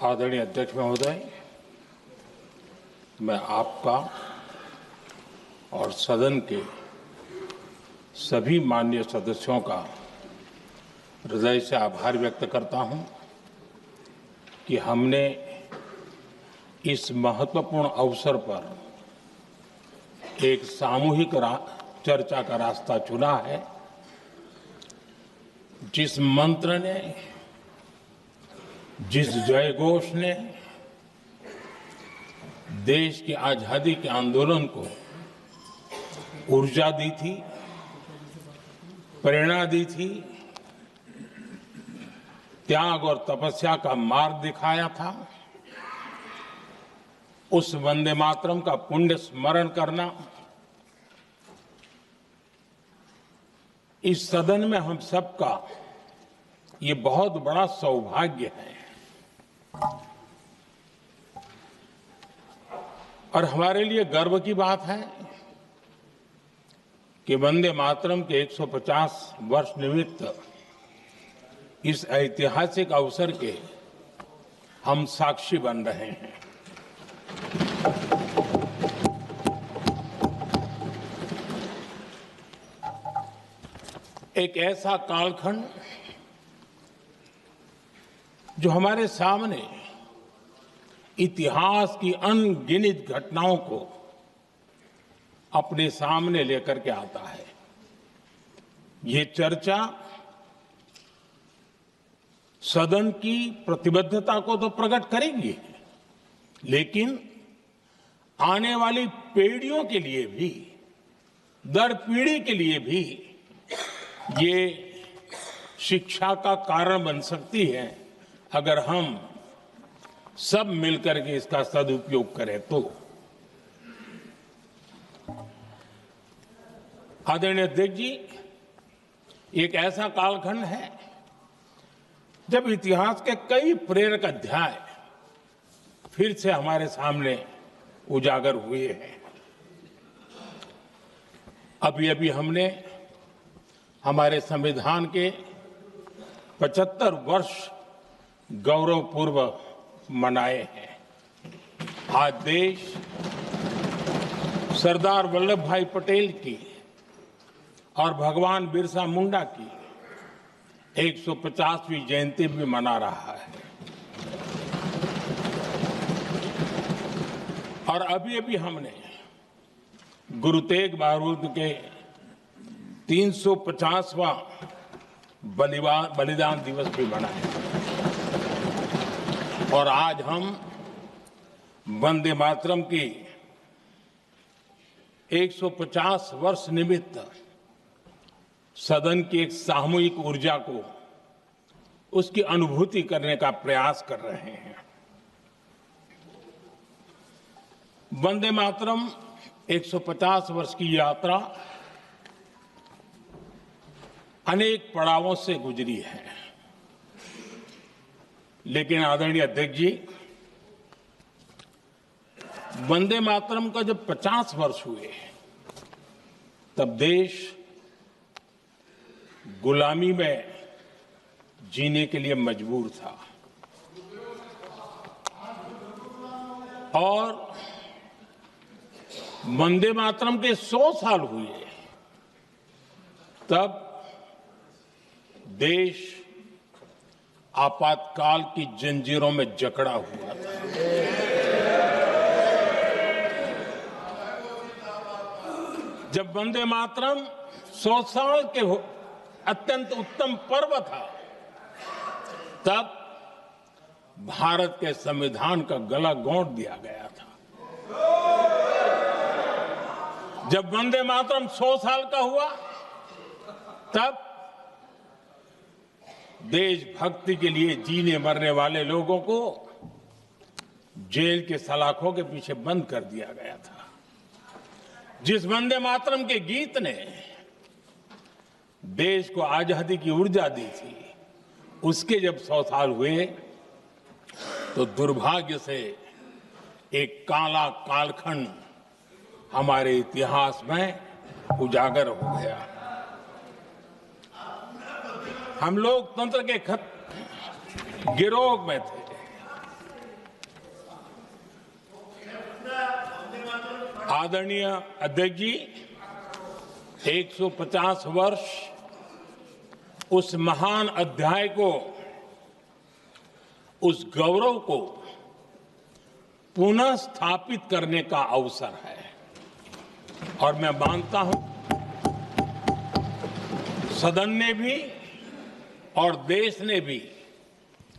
आदरणीय अध्यक्ष महोदय, मैं आपका और सदन के सभी माननीय सदस्यों का हृदय से आभार व्यक्त करता हूं कि हमने इस महत्वपूर्ण अवसर पर एक सामूहिक चर्चा का रास्ता चुना है, जिस मंत्र ने, जिस जयघोष ने देश की आजादी के आंदोलन को ऊर्जा दी थी, प्रेरणा दी थी, त्याग और तपस्या का मार्ग दिखाया था, उस वंदे मातरम का पुण्य स्मरण करना इस सदन में हम सबका ये बहुत बड़ा सौभाग्य है। और हमारे लिए गर्व की बात है कि वंदे मातरम के 150 वर्ष निमित्त इस ऐतिहासिक अवसर के हम साक्षी बन रहे हैं। एक ऐसा कालखंड जो हमारे सामने इतिहास की अनगिनत घटनाओं को अपने सामने लेकर के आता है। ये चर्चा सदन की प्रतिबद्धता को तो प्रकट करेगी, लेकिन आने वाली पीढ़ियों के लिए भी, दर पीढ़ी के लिए भी ये शिक्षा का कारण बन सकती है, अगर हम सब मिलकर के इसका सदुपयोग करें तो। आदरणीय अध्यक्ष जी, एक ऐसा कालखंड है जब इतिहास के कई प्रेरक अध्याय फिर से हमारे सामने उजागर हुए हैं। अभी अभी हमने हमारे संविधान के 75 वर्ष गौरवपूर्व मनाए हैं। आज देश सरदार वल्लभ भाई पटेल की और भगवान बिरसा मुंडा की 150वीं जयंती भी मना रहा है। और अभी अभी हमने गुरु तेग बहादुर के 350वां बलिदान दिवस भी मनाया। और आज हम वंदे मातरम की 150 वर्ष निमित्त सदन की एक सामूहिक ऊर्जा को, उसकी अनुभूति करने का प्रयास कर रहे हैं। वंदे मातरम 150 वर्ष की यात्रा अनेक पड़ावों से गुजरी है, लेकिन आदरणीय अध्यक्ष जी, वंदे मातरम का जब 50 वर्ष हुए तब देश गुलामी में जीने के लिए मजबूर था। और वंदे मातरम के 100 साल हुए तब देश आपातकाल की जंजीरों में जकड़ा हुआ था। जब वंदे मातरम 100 साल के अत्यंत उत्तम पर्व था, तब भारत के संविधान का गला घोंट दिया गया था। जब वंदे मातरम 100 साल का हुआ, तब देशभक्ति के लिए जीने मरने वाले लोगों को जेल के सलाखों के पीछे बंद कर दिया गया था। जिस वंदे मातरम के गीत ने देश को आजादी की ऊर्जा दी थी, उसके जब 100 साल हुए तो दुर्भाग्य से एक काला कालखंड हमारे इतिहास में उजागर हो गया। हम लोकतंत्र के गिरोह में थे, आदरणीय अध्यक्ष जी, 150 वर्ष उस महान अध्याय को, उस गौरव को पुनः स्थापित करने का अवसर है और मैं मानता हूं सदन ने भी और देश ने भी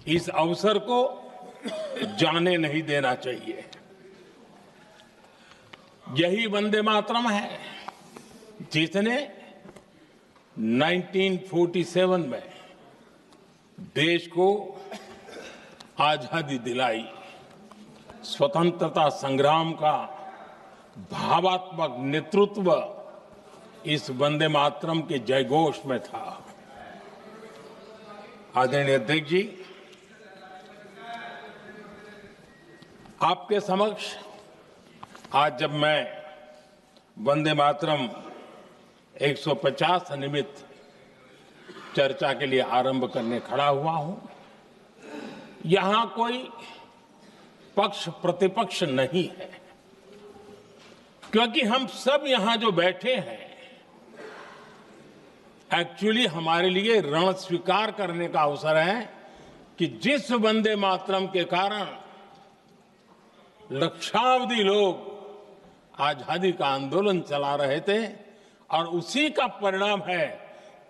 इस अवसर को जाने नहीं देना चाहिए। यही वंदे मातरम है जिसने 1947 में देश को आजादी दिलाई। स्वतंत्रता संग्राम का भावात्मक नेतृत्व इस वंदे मातरम के जयघोष में था। आदरणीय अध्यक्ष जी, आपके समक्ष आज जब मैं वंदे मातरम 150 निमित्त चर्चा के लिए आरंभ करने खड़ा हुआ हूं, यहां कोई पक्ष प्रतिपक्ष नहीं है, क्योंकि हम सब यहां जो बैठे हैं एक्चुअली हमारे लिए रण स्वीकार करने का अवसर है कि जिस वंदे मातरम के कारण लक्षावधि लोग आजादी का आंदोलन चला रहे थे और उसी का परिणाम है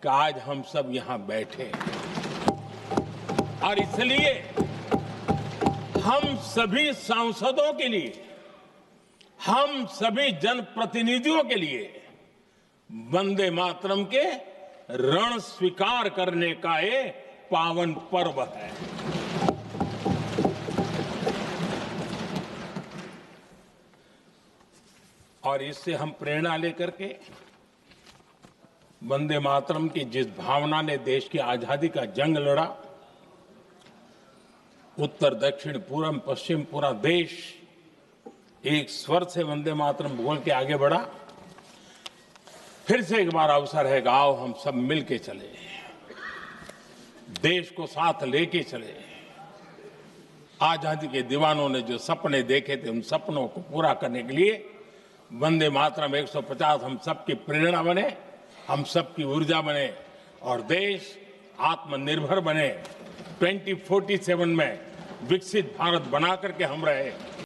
कि आज हम सब यहां बैठे और इसलिए हम सभी सांसदों के लिए, हम सभी जनप्रतिनिधियों के लिए वंदे मातरम के रण स्वीकार करने का ये पावन पर्व है। और इससे हम प्रेरणा लेकर के वंदे मातरम की जिस भावना ने देश की आजादी का जंग लड़ा, उत्तर दक्षिण पूर्व पश्चिम पूरा देश एक स्वर से वंदे मातरम बोल के आगे बढ़ा। फिर से एक बार अवसर है, आओ हम सब मिल के चले, देश को साथ लेके चले। आजादी के दीवानों ने जो सपने देखे थे उन सपनों को पूरा करने के लिए वंदे मातरम 150 हम सबकी प्रेरणा बने, हम सबकी ऊर्जा बने और देश आत्मनिर्भर बने। 2047 में विकसित भारत बना करके हम रहे।